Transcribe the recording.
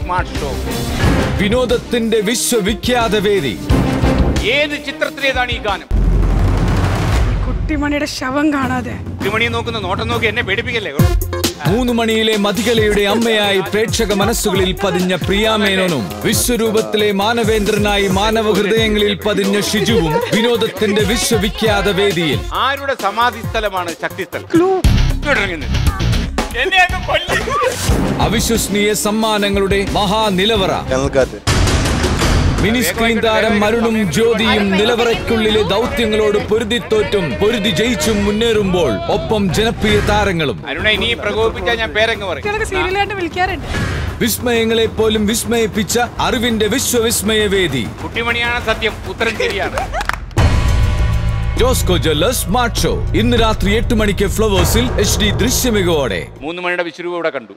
Smart show. വിനോദത്തിന്റെ വിശ്വവിഖ്യാത വേദി. ഏത് ചിത്രത്തിലേതാണ് ഈ ഗാനം? കുട്ടിമണിയുടെ ശവം കാണാതെ കുട്ടിമണി നോക്കുന്ന നോട്ടം നോക്കി എന്നെ പേടിപ്പിക്കല്ലേ. 3 മണിയിലെ മതികലയുടെ അമ്മയായി പ്രേക്ഷക മനസ്സുകളിൽ പതിഞ്ഞ പ്രിയാമേനോനും വിശ്വരൂപത്തിലെ മാനവേന്ദ്രനായി മാനവ ഹൃദയങ്ങളിൽ പതിഞ്ഞ ഷിജുവും വിനോദത്തിന്റെ വിശ്വവിഖ്യാത വേദിയിൽ. ആരുടെ സമാധി സ്ഥലമാണ് ശക്തിസ്ഥലം? അവിശ്വസനീയ സമ്മാനങ്ങളുടെ മഹാനിലവറ. മിനി സ്ക്രീൻ താരം അരുണും ജ്യോതിയും നിലവറയ്ക്കുള്ളിലെ ദൗത്യങ്ങളോട് പൊരുതിത്തോറ്റും പൊരുതി ജയിച്ചും മുന്നേറുമ്പോൾ ഒപ്പം ജനപ്രിയ താരങ്ങളും. വിസ്മയങ്ങളെ പോലും വിസ്മയിപ്പിച്ച അറിവിന്റെ വിശ്വവിസ്മയ വേദി. കുട്ടിമണിയാണ് സത്യം, ഉത്തരം ശരിയാണ്. ജോസ്കോ ജ്വല്ലേഴ്സ് സ്മാർട്ട് ഷോ ഇന്ന് രാത്രി 8 മണിക്ക് ഫ്ലവേഴ്സിൽ HD ദൃശ്യമികവോടെ. 3 മണിയുടെ വിശ്വരൂപം ഇവിടെ കണ്ടു.